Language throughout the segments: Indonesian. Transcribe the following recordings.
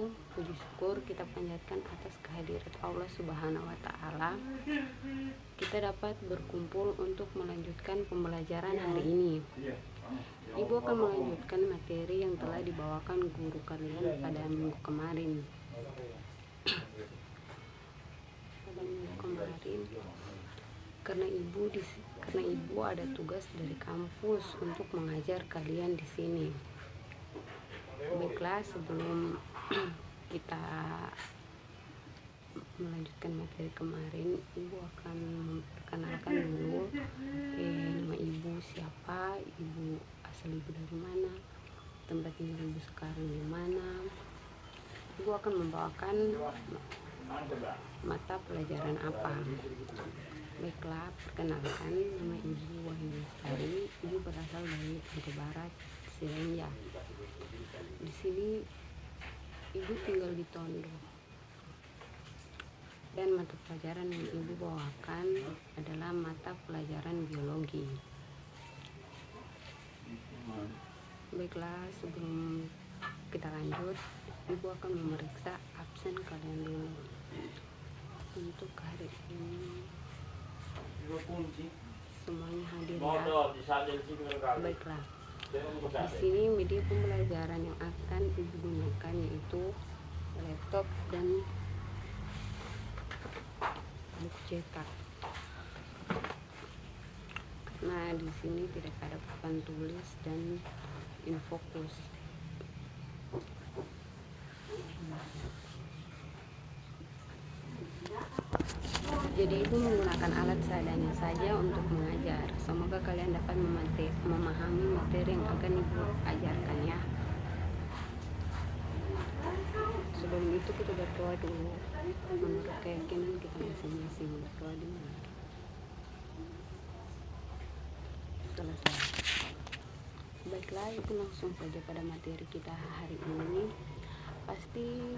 wabarakatuh. Puji syukur kita panjatkan atas kehadirat Allah Subhanahu wa Ta'ala. Kita dapat berkumpul untuk melanjutkan pembelajaran hari ini. Ibu akan melanjutkan materi yang telah dibawakan guru kalian pada minggu kemarin. Karena ibu ada tugas dari kampus untuk mengajar kalian di sini. Baiklah, sebelum kita melanjutkan materi kemarin, ibu akan memperkenalkan dulu nama ibu siapa, ibu asal ibu dari mana, tempat tinggal ibu sekarang di mana. Ibu akan membawakan mata pelajaran apa. Baiklah, perkenalkan, nama ibu Wahyu Lestari. Ibu berasal dari Aceh Barat, Cilenyi. Di sini ibu tinggal di Tondo. Dan mata pelajaran yang ibu bawakan adalah mata pelajaran biologi. Baiklah, sebelum kita lanjut, ibu akan memeriksa absen kalian dulu. Untuk hari ini semuanya hadir ya. Baiklah, di sini media pembelajaran yang akan ibu gunakan yaitu laptop dan buku cetak. Karena di sini tidak ada papan tulis dan infokus. Jadi ibu menggunakan alat seadanya saja untuk mengajar. Semoga kalian dapat memahami materi yang akan ibu ajarkan ya. Sebelum itu kita berdoa dulu. Menurut keyakinan kita masing-masing, berdoa di mana? Selesai. Baiklah, itu langsung saja pada materi kita hari ini. Pasti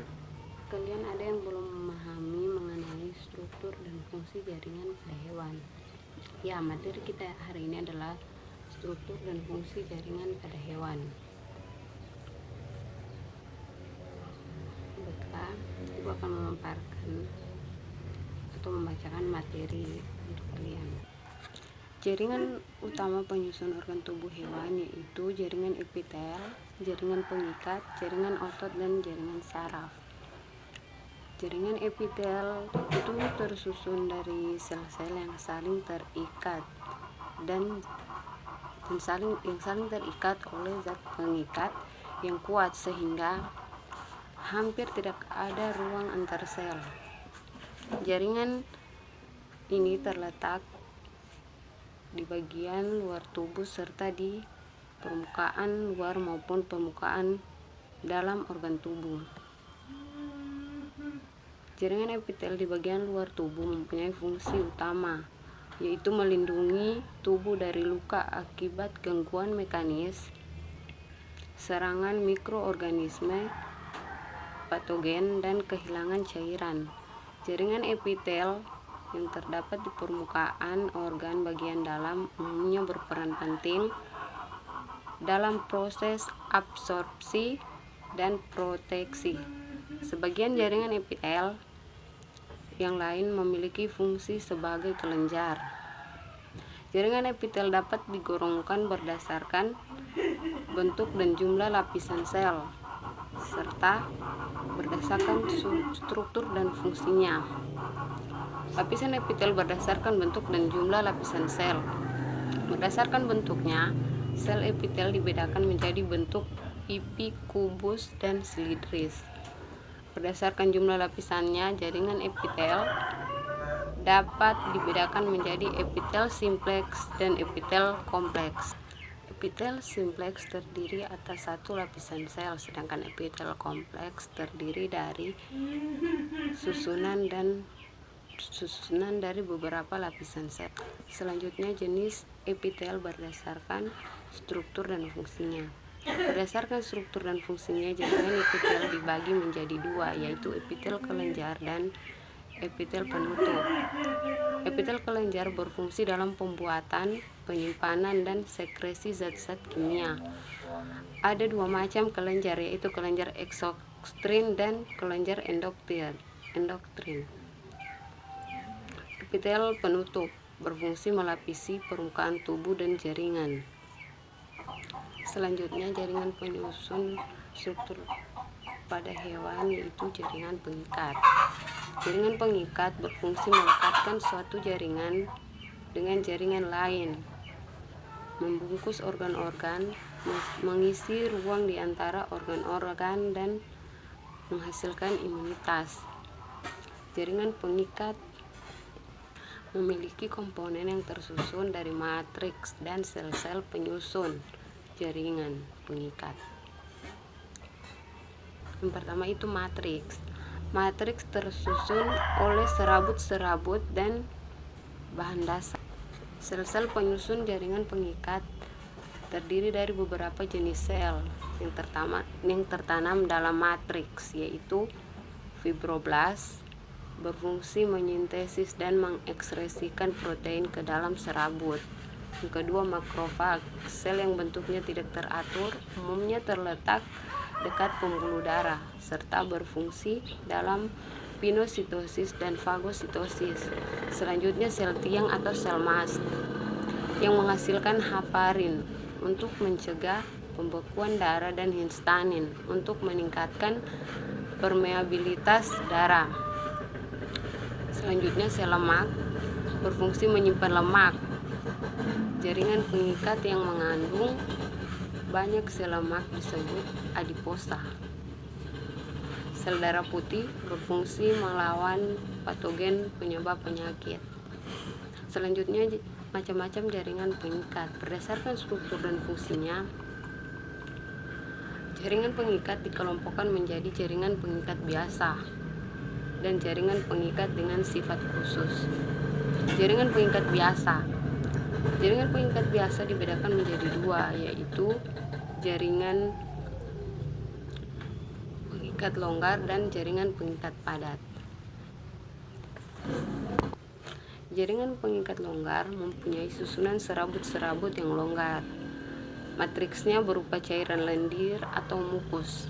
kalian ada yang belum memahami mengenai struktur dan fungsi jaringan pada hewan. Ya, materi kita hari ini adalah struktur dan fungsi jaringan pada hewan. Baiklah, ibu akan memaparkan atau membacakan materi untuk kalian. Jaringan utama penyusun organ tubuh hewan yaitu jaringan epitel, jaringan pengikat, jaringan otot, dan jaringan saraf. Jaringan epitel itu tersusun dari sel-sel yang saling terikat dan saling terikat oleh zat pengikat yang kuat sehingga hampir tidak ada ruang antar sel. Jaringan ini terletak di bagian luar tubuh serta di permukaan luar maupun permukaan dalam organ tubuh. Jaringan epitel di bagian luar tubuh mempunyai fungsi utama, yaitu melindungi tubuh dari luka akibat gangguan mekanis, serangan mikroorganisme, patogen, dan kehilangan cairan. Jaringan epitel yang terdapat di permukaan organ bagian dalam umumnya berperan penting dalam proses absorpsi dan proteksi. Sebagian jaringan epitel yang lain memiliki fungsi sebagai kelenjar. Jaringan epitel dapat digolongkan berdasarkan bentuk dan jumlah lapisan sel, serta berdasarkan struktur dan fungsinya. Lapisan epitel berdasarkan bentuk dan jumlah lapisan sel. Berdasarkan bentuknya, sel epitel dibedakan menjadi bentuk pipi, kubus, dan silindris. Berdasarkan jumlah lapisannya, jaringan epitel dapat dibedakan menjadi epitel simplex dan epitel kompleks. Epitel simplex terdiri atas satu lapisan sel, sedangkan epitel kompleks terdiri dari susunan dari beberapa lapisan sel. Selanjutnya, jenis epitel berdasarkan struktur dan fungsinya. Berdasarkan struktur dan fungsinya, jaringan epitel dibagi menjadi dua, yaitu epitel kelenjar dan epitel penutup. Epitel kelenjar berfungsi dalam pembuatan, penyimpanan, dan sekresi zat-zat kimia. Ada dua macam kelenjar, yaitu kelenjar endokrin dan kelenjar endokrin. Epitel penutup berfungsi melapisi permukaan tubuh dan jaringan. Selanjutnya jaringan penyusun struktur pada hewan yaitu jaringan pengikat. Jaringan pengikat berfungsi melekatkan suatu jaringan dengan jaringan lain, membungkus organ-organ, mengisi ruang di antara organ-organ dan menghasilkan imunitas. Jaringan pengikat memiliki komponen yang tersusun dari matriks dan sel-sel penyusun jaringan pengikat. Yang pertama itu matriks. Matriks tersusun oleh serabut-serabut dan bahan dasar. Sel-sel penyusun jaringan pengikat terdiri dari beberapa jenis sel yang tertanam dalam matriks, yaitu fibroblast, berfungsi menyintesis dan mengekskresikan protein ke dalam serabut. Yang kedua, makrofag, sel yang bentuknya tidak teratur, umumnya terletak dekat pembuluh darah, serta berfungsi dalam pinositosis dan fagositosis. Selanjutnya, sel tiang atau sel mast yang menghasilkan heparin untuk mencegah pembekuan darah dan histamin untuk meningkatkan permeabilitas darah. Selanjutnya, sel lemak berfungsi menyimpan lemak. Jaringan pengikat yang mengandung banyak sel lemak disebut adiposa. Sel darah putih berfungsi melawan patogen penyebab penyakit. Selanjutnya, macam-macam jaringan pengikat berdasarkan struktur dan fungsinya. Jaringan pengikat dikelompokkan menjadi jaringan pengikat biasa dan jaringan pengikat dengan sifat khusus. Jaringan pengikat biasa. Jaringan pengikat biasa dibedakan menjadi dua, yaitu jaringan pengikat longgar dan jaringan pengikat padat. Jaringan pengikat longgar mempunyai susunan serabut-serabut yang longgar. Matriksnya berupa cairan lendir atau mukus.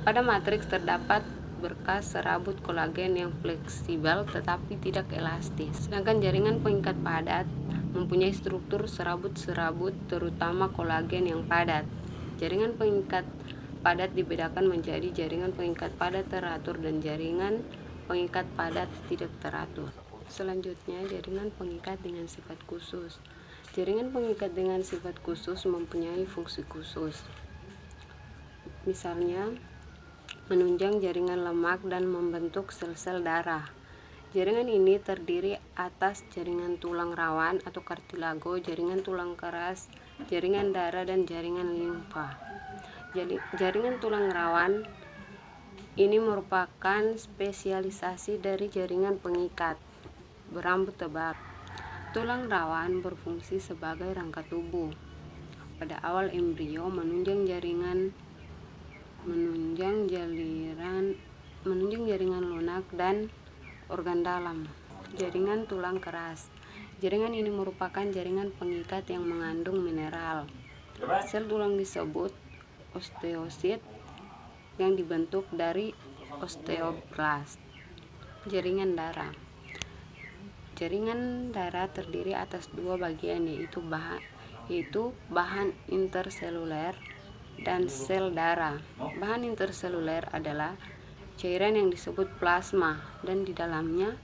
Pada matriks terdapat berkas serabut kolagen yang fleksibel tetapi tidak elastis. Sedangkan jaringan pengikat padat mempunyai struktur serabut-serabut terutama kolagen yang padat. Jaringan pengikat padat dibedakan menjadi jaringan pengikat padat teratur dan jaringan pengikat padat tidak teratur. Selanjutnya, jaringan pengikat dengan sifat khusus. Jaringan pengikat dengan sifat khusus mempunyai fungsi khusus. Misalnya, menunjang jaringan lemak dan membentuk sel-sel darah. Jaringan ini terdiri atas jaringan tulang rawan atau kartilago, jaringan tulang keras, jaringan darah, dan jaringan limfa. Jaringan tulang rawan ini merupakan spesialisasi dari jaringan pengikat berambut tebal. Tulang rawan berfungsi sebagai rangka tubuh. Pada awal embrio menunjang jaringan lunak dan organ dalam. Jaringan tulang keras. Jaringan ini merupakan jaringan pengikat yang mengandung mineral. Sel tulang disebut osteosit yang dibentuk dari osteoblast. Jaringan darah. Jaringan darah terdiri atas dua bagian, yaitu bahan interseluler dan sel darah. Bahan interseluler adalah cairan yang disebut plasma dan di dalamnya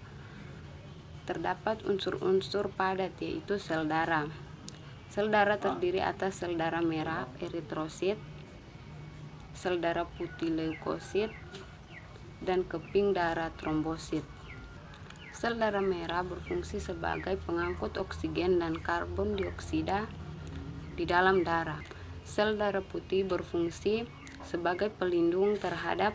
terdapat unsur-unsur padat, yaitu sel darah. Sel darah terdiri atas sel darah merah eritrosit, sel darah putih leukosit, dan keping darah trombosit. Sel darah merah berfungsi sebagai pengangkut oksigen dan karbon dioksida di dalam darah. Sel darah putih berfungsi sebagai pelindung terhadap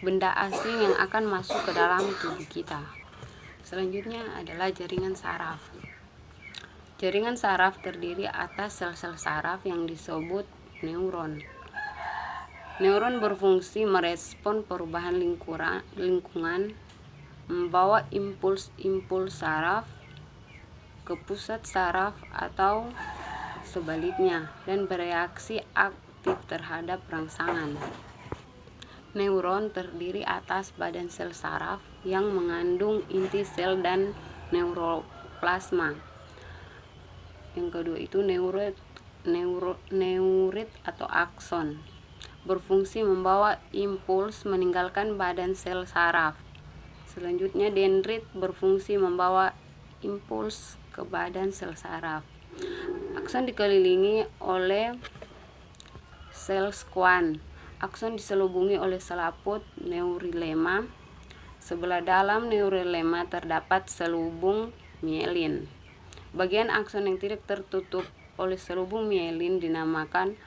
benda asing yang akan masuk ke dalam tubuh kita. Selanjutnya adalah jaringan saraf. Jaringan saraf terdiri atas sel-sel saraf yang disebut neuron. Neuron berfungsi merespon perubahan lingkungan, membawa impuls saraf ke pusat saraf atau sebaliknya, dan bereaksi reaktif terhadap rangsangan. Neuron terdiri atas badan sel saraf yang mengandung inti sel dan neuroplasma. Yang kedua itu neurit atau akson, berfungsi membawa impuls meninggalkan badan sel saraf. Selanjutnya dendrit berfungsi membawa impuls ke badan sel saraf. Akson dikelilingi oleh sel Schwann. Akson diselubungi oleh selaput neurilema. Sebelah dalam neurilema terdapat selubung mielin. Bagian akson yang tidak tertutup oleh selubung mielin dinamakan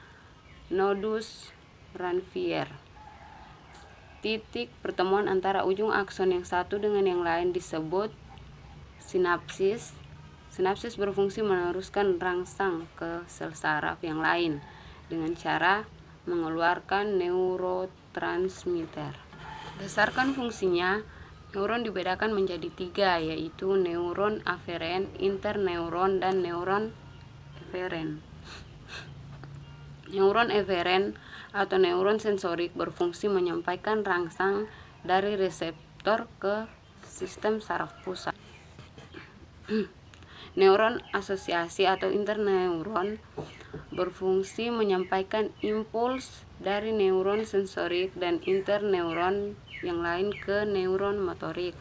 nodus Ranvier. Titik pertemuan antara ujung akson yang satu dengan yang lain disebut sinapsis. Sinapsis berfungsi meneruskan rangsang ke sel saraf yang lain dengan cara mengeluarkan neurotransmitter. Berdasarkan fungsinya, neuron dibedakan menjadi 3, yaitu neuron aferen, interneuron, dan neuron eferen. Neuron eferen atau neuron sensorik berfungsi menyampaikan rangsang dari reseptor ke sistem saraf pusat. Neuron asosiasi atau interneuron berfungsi menyampaikan impuls dari neuron sensorik dan interneuron yang lain ke neuron motorik.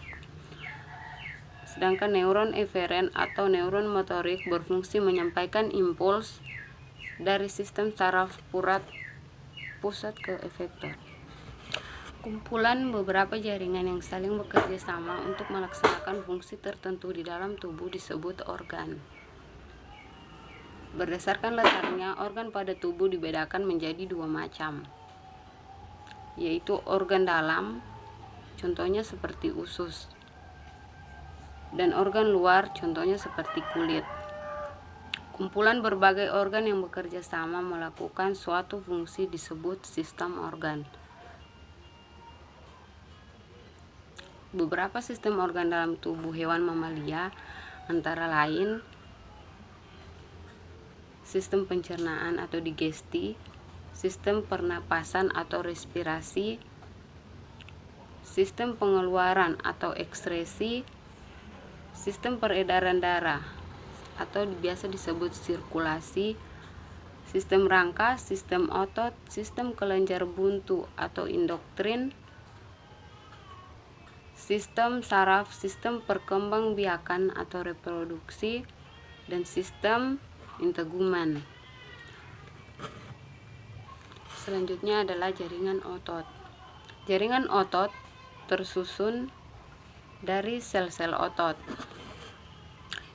Sedangkan neuron eferen atau neuron motorik berfungsi menyampaikan impuls dari sistem saraf pusat ke efektor. Kumpulan beberapa jaringan yang saling bekerja sama untuk melaksanakan fungsi tertentu di dalam tubuh disebut organ. Berdasarkan letaknya, organ pada tubuh dibedakan menjadi 2 macam, yaitu organ dalam, contohnya seperti usus, dan organ luar, contohnya seperti kulit. Kumpulan berbagai organ yang bekerja sama melakukan suatu fungsi disebut sistem organ. Beberapa sistem organ dalam tubuh hewan mamalia antara lain sistem pencernaan atau digesti, sistem pernapasan atau respirasi, sistem pengeluaran atau ekskresi, sistem peredaran darah atau biasa disebut sirkulasi, sistem rangka, sistem otot, sistem kelenjar buntu atau indoktrin, sistem saraf, sistem perkembangbiakan atau reproduksi, dan sistem integumen. Selanjutnya adalah jaringan otot. Jaringan otot tersusun dari sel-sel otot.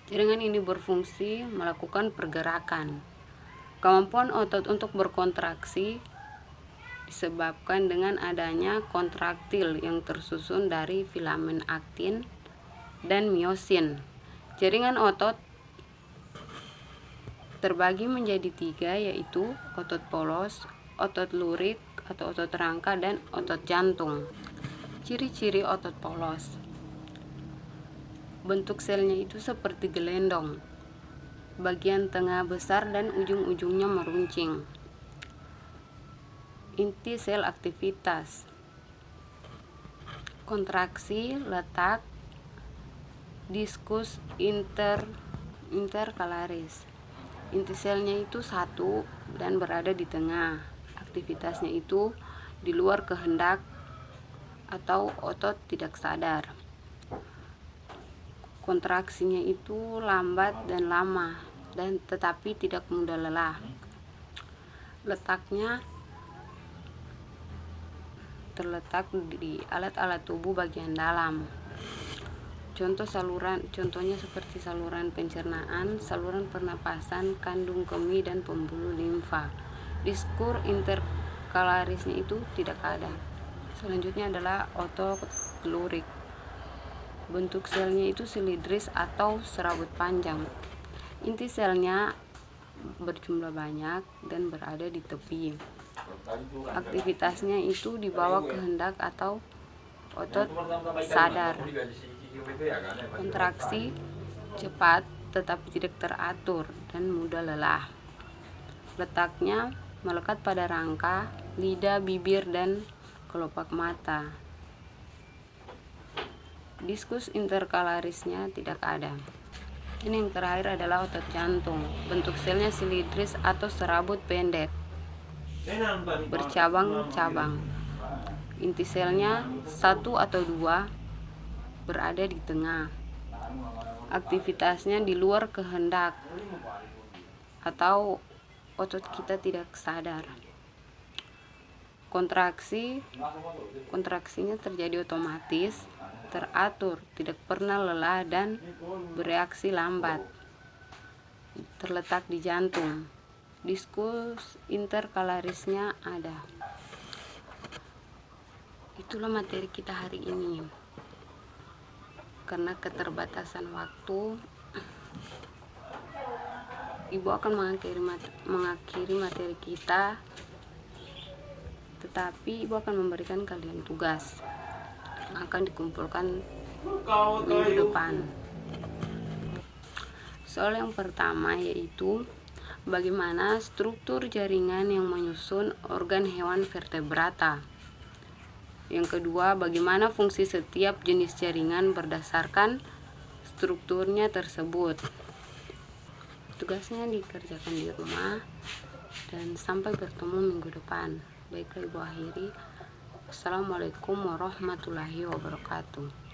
Jaringan ini berfungsi melakukan pergerakan. Kemampuan otot untuk berkontraksi disebabkan dengan adanya kontraktil yang tersusun dari filamen aktin dan miosin. Jaringan otot terbagi menjadi 3, yaitu otot polos, otot lurik atau otot rangka, dan otot jantung. Ciri-ciri otot polos: bentuk selnya itu seperti gelendong, bagian tengah besar dan ujung-ujungnya meruncing. Inti sel aktivitas: kontraksi, letak, diskus interkalaris. Inti selnya itu 1 dan berada di tengah. Aktivitasnya itu di luar kehendak atau otot tidak sadar. Kontraksinya itu lambat dan lama, dan tetapi tidak mudah lelah. Letaknya terletak di alat-alat tubuh bagian dalam. Contohnya seperti saluran pencernaan, saluran pernapasan, kandung kemih, dan pembuluh limfa. Diskur interkalarisnya itu tidak ada. Selanjutnya adalah otot lurik. Bentuk selnya itu silindris atau serabut panjang. Inti selnya berjumlah banyak dan berada di tepi. Aktivitasnya itu di bawah kehendak atau otot sadar. Kontraksi cepat tetapi tidak teratur dan mudah lelah. Letaknya melekat pada rangka, lidah, bibir, dan kelopak mata. Diskus interkalarisnya tidak ada. Ini yang terakhir adalah otot jantung. Bentuk selnya silindris atau serabut pendek, bercabang-cabang. Inti selnya 1 atau 2, berada di tengah. Aktivitasnya di luar kehendak atau otot kita tidak sadar. Kontraksinya terjadi otomatis, teratur, tidak pernah lelah, dan bereaksi lambat. Terletak di jantung. Diskus interkalarisnya ada. Itulah materi kita hari ini. Karena keterbatasan waktu, Ibu akan mengakhiri materi kita, tetapi Ibu akan memberikan kalian tugas yang akan dikumpulkan minggu depan. Soal yang pertama yaitu bagaimana struktur jaringan yang menyusun organ hewan vertebrata. Yang kedua, bagaimana fungsi setiap jenis jaringan berdasarkan strukturnya tersebut. Tugasnya dikerjakan di rumah, dan sampai bertemu minggu depan. Baiklah, Ibu akhiri. Assalamualaikum warahmatullahi wabarakatuh.